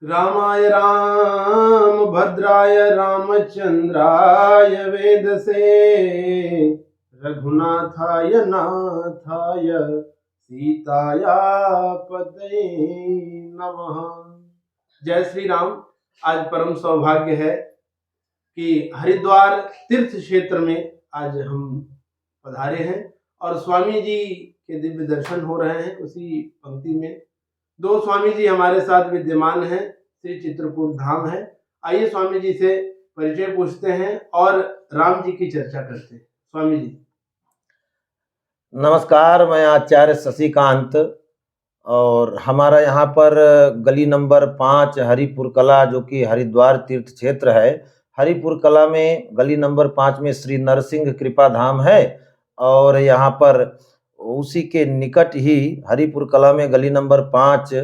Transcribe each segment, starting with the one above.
रामाय रामभद्राय रामचंद्राय वेदसे रघुनाथाय नाथाय सीताया पतये नमः। जय श्री राम। आज परम सौभाग्य है कि हरिद्वार तीर्थ क्षेत्र में आज हम पधारे हैं और स्वामी जी के दिव्य दर्शन हो रहे हैं। उसी पंक्ति में दो स्वामी जी हमारे साथ विद्यमान हैं। श्री चित्रकूट धाम है। आइए स्वामी जी से परिचय पूछते हैं और राम जी की चर्चा करते हैं। स्वामी जी नमस्कार, मैं आचार्य शशिकांत और हमारा यहाँ पर गली नंबर 5 हरिपुर कला, जो कि हरिद्वार तीर्थ क्षेत्र है, हरिपुर कला में गली नंबर 5 में श्री नरसिंह कृपा धाम है। और यहाँ पर उसी के निकट ही हरिपुर कला में गली नंबर 5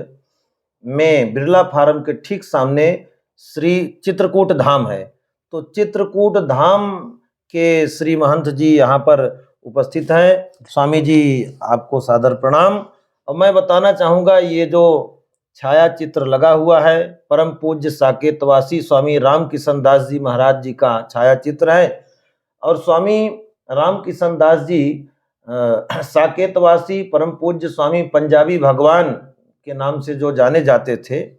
में बिरला फार्म के ठीक सामने श्री चित्रकूट धाम है। तो चित्रकूट धाम के श्री महंत जी यहाँ पर उपस्थित हैं। स्वामी जी आपको सादर प्रणाम। और मैं बताना चाहूँगा, ये जो छाया चित्र लगा हुआ है परम पूज्य साकेतवासी स्वामी राम किशन दास जी महाराज जी का छाया चित्र है। और स्वामी राम किशन दास जी साकेतवासी परम पूज्य स्वामी पंजाबी भगवान के नाम से जो जाने जाते थे,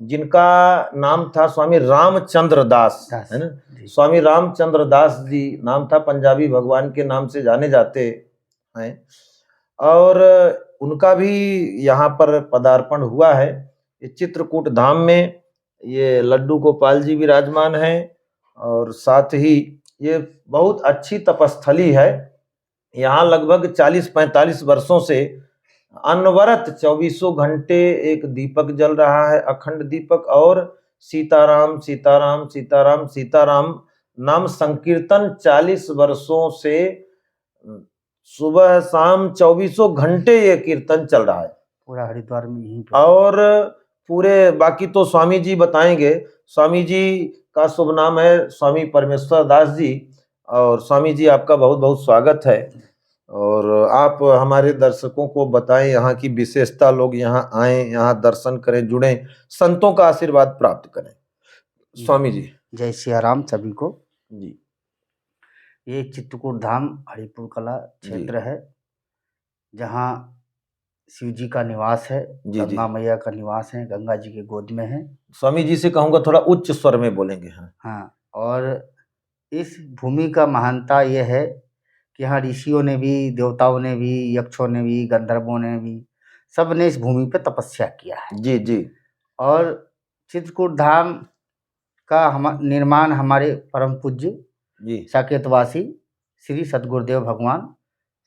जिनका नाम था स्वामी रामचंद्र दास, है ना। स्वामी रामचंद्र दास जी नाम था, पंजाबी भगवान के नाम से जाने जाते हैं। और उनका भी यहाँ पर पदार्पण हुआ है। ये चित्रकूट धाम में ये लड्डू गोपाल जी विराजमान हैं और साथ ही ये बहुत अच्छी तपस्थली है। यहाँ लगभग 40-45 वर्षों से अनवरत 24 घंटे एक दीपक जल रहा है, अखंड दीपक। और सीताराम सीताराम सीताराम सीताराम नाम संकीर्तन 40 वर्षों से सुबह शाम 24 घंटे ये कीर्तन चल रहा है पूरा हरिद्वार में ही। और पूरे बाकी तो स्वामी जी बताएंगे। स्वामी जी का शुभ नाम है स्वामी परमेश्वर दास जी। और स्वामी जी आपका बहुत बहुत स्वागत है। और आप हमारे दर्शकों को बताएं यहाँ की विशेषता, लोग यहाँ आएं, यहाँ दर्शन करें, जुड़ें, संतों का आशीर्वाद प्राप्त करें। स्वामी जी जय सिया राम सभी को जी। ये चित्रकूट धाम हरिपुर कला क्षेत्र है, जहाँ शिव जी का निवास है, गंगा मैया का निवास है, गंगा जी के गोद में है। स्वामी जी से कहूँगा थोड़ा उच्च स्वर में बोलेंगे। हाँ, और इस भूमि का महानता ये है कि यहाँ ऋषियों ने भी, देवताओं ने भी, यक्षों ने भी, गंधर्वों ने भी, सब ने इस भूमि पर तपस्या किया है। जी जी। और चित्रकूट धाम का निर्माण हमारे परम पूज्य साकेतवासी श्री सदगुरुदेव भगवान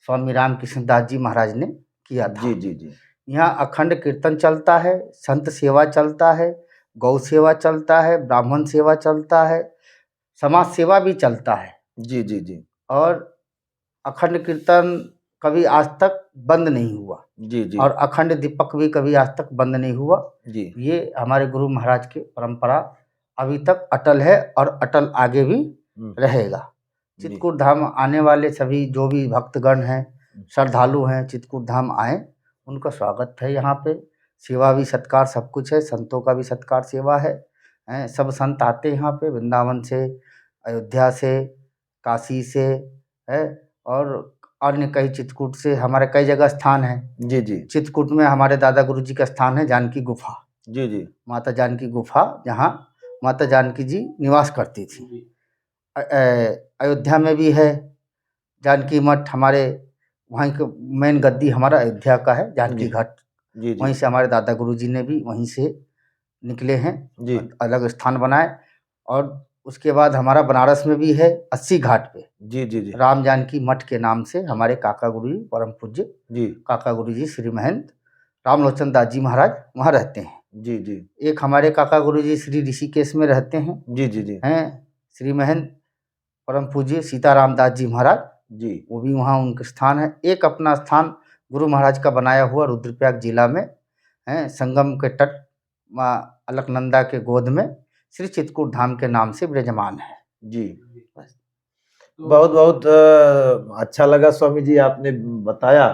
स्वामी राम किशन दास जी महाराज ने किया था। जी जी जी। यहाँ अखंड कीर्तन चलता है, संत सेवा चलता है, गौ सेवा चलता है, ब्राह्मण सेवा चलता है, समाज सेवा भी चलता है। जी जी जी। और अखंड कीर्तन कभी आज तक बंद नहीं हुआ। जी जी। और अखंड दीपक भी कभी आज तक बंद नहीं हुआ। जी। ये हमारे गुरु महाराज की परंपरा अभी तक अटल है और अटल आगे भी रहेगा। चित्रकूट धाम आने वाले सभी जो भी भक्तगण हैं, श्रद्धालु हैं, चित्रकूट धाम आए, उनका स्वागत है। यहाँ पे सेवा भी सत्कार सब कुछ है, संतों का भी सत्कार सेवा है। सब संत आते हैं यहाँ पे, वृंदावन से, अयोध्या से, काशी से है, और अन्य कई चित्रकूट से हमारे कई जगह स्थान है। जी जी। चित्रकूट में हमारे दादा गुरु जी का स्थान है जानकी गुफा। जी जी। माता जानकी गुफा, जहाँ माता जानकी जी निवास करती थी। अयोध्या में भी है जानकी मठ, हमारे वहीं का मेन गद्दी हमारा अयोध्या का है, जानकी घाट। वहीं से हमारे दादा गुरु जी ने भी वहीं से निकले हैं, अलग स्थान बनाए। और उसके बाद हमारा बनारस में भी है 80 घाट पे। जी जी जी। राम जानकी मठ के नाम से हमारे काका गुरु जी, परम पूज्य जी काका गुरु जी श्री महंत रामलोचन दास जी महाराज वहाँ रहते हैं। जी जी। एक हमारे काका गुरु जी श्री ऋषिकेश में रहते हैं। जी जी जी। हैं श्री महंत परम पूज्य सीताराम दास जी महाराज जी, वो भी वहाँ उनका स्थान है। एक अपना स्थान गुरु महाराज का बनाया हुआ रुद्रप्रयाग जिला में है, संगम के तट माँ अलकनंदा के गोद में श्री चित्रकूट धाम के नाम से विराजमान है। जी, बहुत बहुत अच्छा लगा स्वामी जी आपने बताया।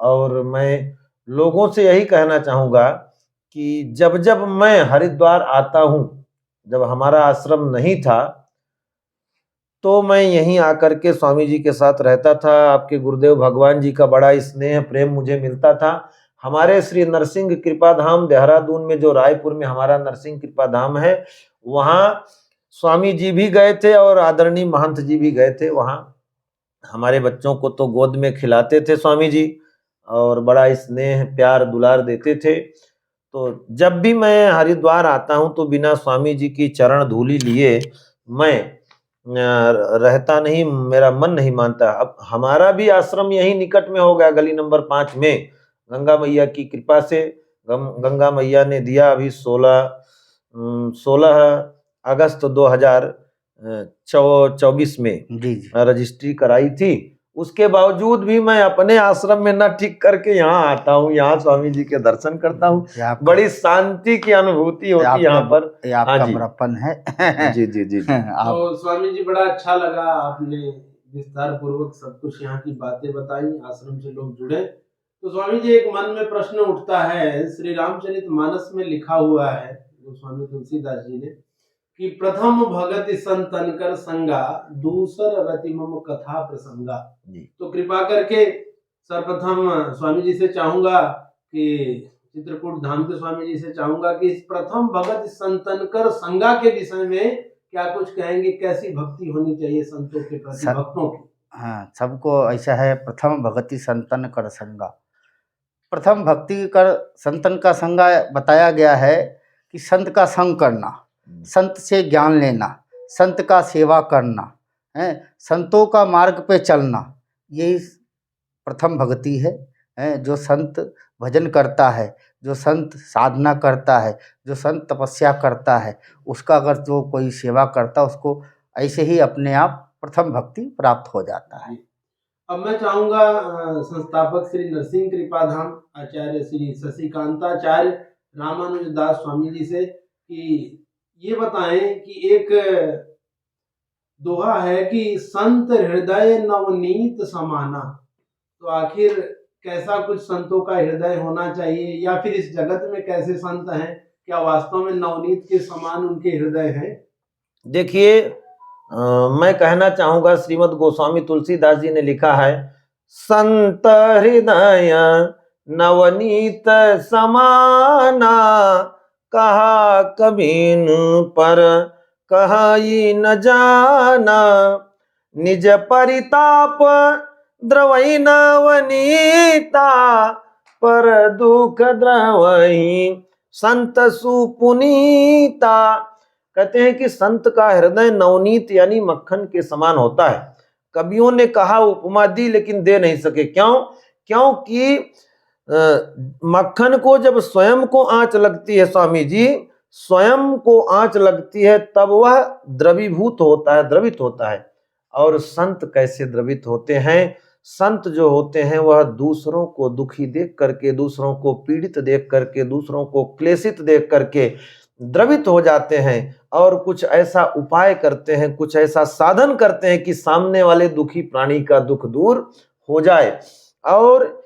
और मैं लोगों से यही कहना चाहूँगा कि जब जब मैं हरिद्वार आता हूँ, जब हमारा आश्रम नहीं था तो मैं यहीं आकर के स्वामी जी के साथ रहता था। आपके गुरुदेव भगवान जी का बड़ा स्नेह प्रेम मुझे मिलता था। हमारे श्री नरसिंह कृपा धाम देहरादून में, जो रायपुर में हमारा नरसिंह कृपा धाम है, वहाँ स्वामी जी भी गए थे और आदरणीय महंत जी भी गए थे। वहाँ हमारे बच्चों को तो गोद में खिलाते थे स्वामी जी और बड़ा स्नेह प्यार दुलार देते थे। तो जब भी मैं हरिद्वार आता हूँ तो बिना स्वामी जी की चरण धूली लिए मैं रहता नहीं, मेरा मन नहीं मानता। अब हमारा भी आश्रम यही निकट में हो गया, गली नंबर 5 में। गंगा मैया की कृपा से गंगा मैया ने दिया। अभी 16 अगस्त 2024 में रजिस्ट्री कराई थी। उसके बावजूद भी मैं अपने आश्रम में न ठीक करके यहाँ आता हूँ, यहाँ स्वामी जी के दर्शन करता हूँ। बड़ी शांति की अनुभूति होती है यहाँ पर। आपका बड़प्पन है। जी जी जी। तो स्वामी जी बड़ा अच्छा लगा, आपने विस्तार पूर्वक सब कुछ यहाँ की बातें बताई, आश्रम से लोग जुड़े। तो स्वामी जी एक मन में प्रश्न उठता है, श्री रामचरितमानस में लिखा हुआ है गोस्वामी तुलसीदास जी ने कि प्रथम भगत संतन कर संगा, दूसर रति मम कथा प्रसंगा। तो कृपा करके सर्वप्रथम स्वामी जी से चाहूंगा कि चित्रकूट धाम के स्वामी जी से चाहूंगा कि इस प्रथम भगत संतन कर संगा के विषय में क्या कुछ कहेंगे, कैसी भक्ति होनी चाहिए संतों के प्रति, भक्तों की। हाँ, सबको ऐसा है, प्रथम भगति संतन कर संगा। प्रथम भक्ति कर संतन का संगा बताया गया है कि संत का संग करना, संत से ज्ञान लेना, संत का सेवा करना है, संतों का मार्ग पे चलना, यही प्रथम भक्ति है। जो संत भजन करता है, जो संत साधना करता है, जो संत तपस्या करता है, उसका अगर जो कोई सेवा करता है, उसको ऐसे ही अपने आप प्रथम भक्ति प्राप्त हो जाता है। अब मैं चाहूंगा संस्थापक श्री नरसिंह कृपाधाम आचार्य श्री शशिकांताचार्य रामानुजदास स्वामी जी से कि ये बताएं कि एक दोहा है कि संत हृदय नवनीत समाना। तो आखिर कैसा कुछ संतों का हृदय होना चाहिए, या फिर इस जगत में कैसे संत हैं, क्या वास्तव में नवनीत के समान उनके हृदय हैं? देखिए, मैं कहना चाहूंगा, श्रीमद् गोस्वामी तुलसीदास जी ने लिखा है, संत हृदय नवनीत समाना, कहा कबीन पर कहाई न जाना, निज परिताप द्रवई नवनीता, पर दुख द्रवई संत सुपुनीता। कहते हैं कि संत का हृदय नवनीत यानी मक्खन के समान होता है। कवियों ने कहा, उपमा दी, लेकिन दे नहीं सके। क्यों? क्योंकि मक्खन को जब स्वयं को आंच लगती है, स्वामी जी, स्वयं को आंच लगती है, तब वह द्रवीभूत होता है, द्रवित होता है। और संत कैसे द्रवित होते हैं? संत जो होते हैं वह दूसरों को दुखी देख करके, दूसरों को पीड़ित देख करके, दूसरों को क्लेशित देख करके द्रवित हो जाते हैं और कुछ ऐसा उपाय करते हैं, कुछ ऐसा साधन करते हैं कि सामने वाले दुखी प्राणी का दुख दूर हो जाए। और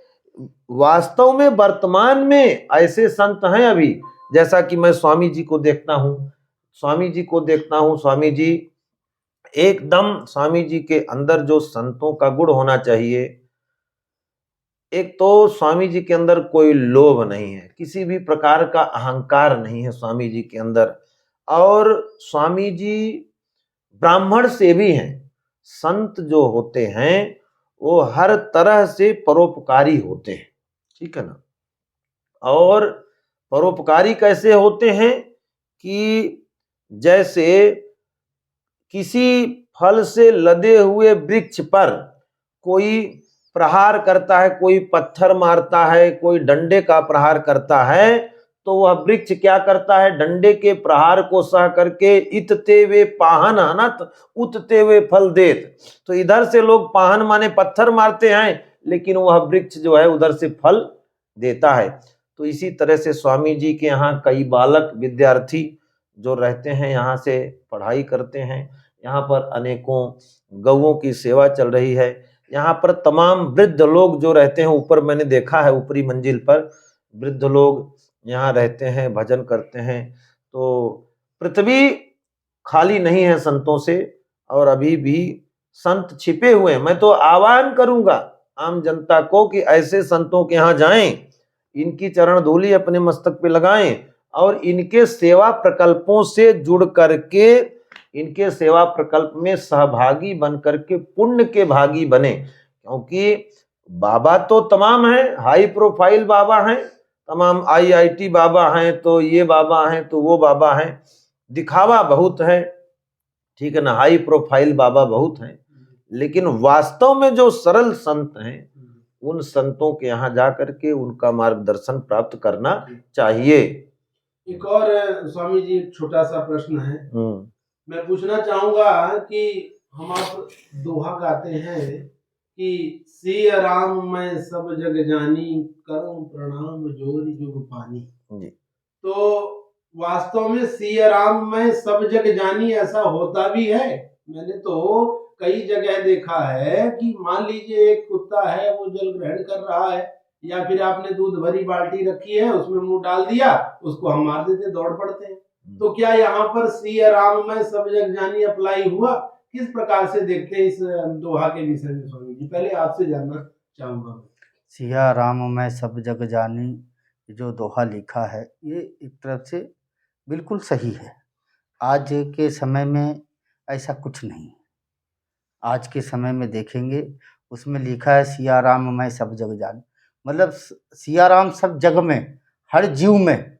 वास्तव में वर्तमान में ऐसे संत हैं अभी, जैसा कि मैं स्वामी जी को देखता हूँ, स्वामी जी एकदम, स्वामी जी के अंदर जो संतों का गुण होना चाहिए, एक तो स्वामी जी के अंदर कोई लोभ नहीं है, किसी भी प्रकार का अहंकार नहीं है स्वामी जी के अंदर। और स्वामी जी ब्राह्मण से भी हैं। संत जो होते हैं वो हर तरह से परोपकारी होते हैं, ठीक है ना। और परोपकारी कैसे होते हैं कि जैसे किसी फल से लदे हुए वृक्ष पर कोई प्रहार करता है, कोई पत्थर मारता है, कोई डंडे का प्रहार करता है, तो वह वृक्ष क्या करता है? डंडे के प्रहार को सह करके इतते वे पाहन अनत उतते वे फल देत। तो इधर से लोग पाहन माने पत्थर मारते हैं, लेकिन वह वृक्ष जो है उधर से फल देता है। तो इसी तरह से स्वामी जी के यहाँ कई बालक विद्यार्थी जो रहते हैं, यहाँ से पढ़ाई करते हैं। यहाँ पर अनेकों गौओं की सेवा चल रही है। यहाँ पर तमाम वृद्ध लोग जो रहते हैं, ऊपर मैंने देखा है, ऊपरी मंजिल पर वृद्ध लोग यहाँ रहते हैं, भजन करते हैं। तो पृथ्वी खाली नहीं है संतों से, और अभी भी संत छिपे हुए हैं। मैं तो आह्वान करूंगा आम जनता को कि ऐसे संतों के यहाँ जाएं, इनकी चरण धूलि अपने मस्तक पे लगाएं और इनके सेवा प्रकल्पों से जुड़ करके, इनके सेवा प्रकल्प में सहभागी बन करके पुण्य के भागी बने। क्योंकि बाबा तो तमाम हैं, हाई प्रोफाइल बाबा हैं, तमाम IIT बाबा हैं, तो ये बाबा हैं, तो वो बाबा हैं, दिखावा बहुत है, ठीक है ना, हाई प्रोफाइल बाबा बहुत हैं। लेकिन वास्तव में जो सरल संत हैं, उन संतों के यहाँ जा करके उनका मार्गदर्शन प्राप्त करना चाहिए। एक और स्वामी जी छोटा सा प्रश्न है, मैं पूछना चाहूंगा कि हम आप दोहा गाते हैं कि सिया राम मैं सब जग जानी, करम प्रणाम जोर जुग पानी। तो वास्तव में सिया राम मैं सब जग जानी ऐसा होता भी है? मैंने तो कई जगह देखा है कि मान लीजिए एक कुत्ता है, वो जल ग्रहण कर रहा है, या फिर आपने दूध भरी बाल्टी रखी है, उसमें मुंह डाल दिया, उसको हम मार देते, दौड़ पड़ते हैं। तो क्या यहाँ पर सिया राम मैं सब जग जानी अप्लाई हुआ? किस प्रकार से देखते हैं इस दोहा के विषय में स्वामी जी? पहले आपसे जानना चाहूंगा। सिया राम मैं सब जग जानी, जो दोहा लिखा है, ये एक तरफ से बिल्कुल सही है। आज के समय में ऐसा कुछ नहीं है। आज के समय में देखेंगे, उसमें लिखा है सिया राम मैं सब जग जानी, मतलब सिया राम सब जग में, हर जीव में,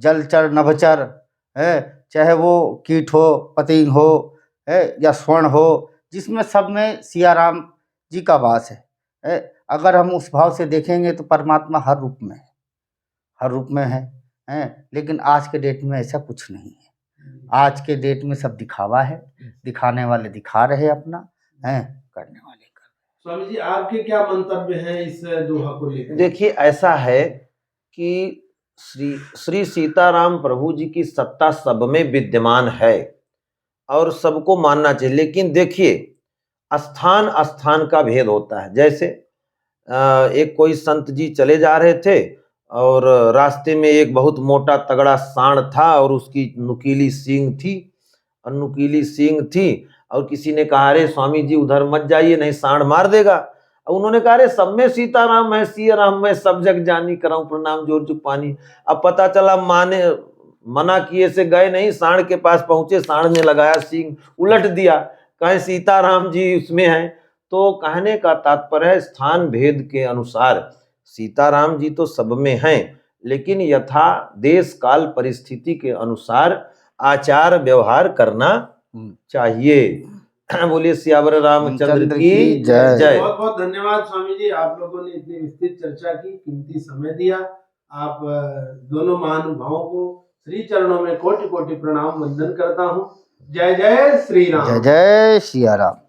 जलचर नभचर है, चाहे वो कीट हो, पतंग हो, है या स्वर्ण हो, जिसमें सब में सिया राम जी का वास है। अगर हम उस भाव से देखेंगे तो परमात्मा हर रूप में है, हर रूप में है। लेकिन आज के डेट में ऐसा कुछ नहीं है। आज के डेट में सब दिखावा है, दिखाने वाले दिखा रहे अपना, करने वाले कर। स्वामी जी आपके क्या मंतव्य हैं इस दोहा को लेकर? देखिए, ऐसा है कि श्री सीताराम प्रभु जी की सत्ता सब में विद्यमान है और सबको मानना चाहिए। लेकिन देखिए, स्थान स्थान का भेद होता है। जैसे एक कोई संत जी चले जा रहे थे और रास्ते में एक बहुत मोटा तगड़ा सांड था और उसकी नुकीली सींग थी, और किसी ने कहा अरे स्वामी जी उधर मत जाइए, नहीं सांड मार देगा। उन्होंने कहा अरे सब में सीताराम है, सिया राम मैं सब जग जानी, कराऊं प्रणाम जोर जुग पानी। अब पता चला मना किए से गए नहीं, सांड के पास पहुंचे, सांड ने लगाया सींग, उलट दिया, कहे सीताराम जी उसमें है। तो कहने का तात्पर्य है, स्थान भेद के अनुसार सीताराम जी तो सब में हैं, लेकिन यथा देश काल परिस्थिति के अनुसार आचार व्यवहार करना चाहिए। बोलिए सियावर रामचंद्र की जय। बहुत बहुत धन्यवाद स्वामी जी, आप लोगों ने इतनी विस्तृत चर्चा की, कीमती समय दिया। आप दोनों महानुभावों को श्री चरणों में कोटि कोटि प्रणाम वंदन करता हूँ। जय जय श्री राम। जय जय सिया राम।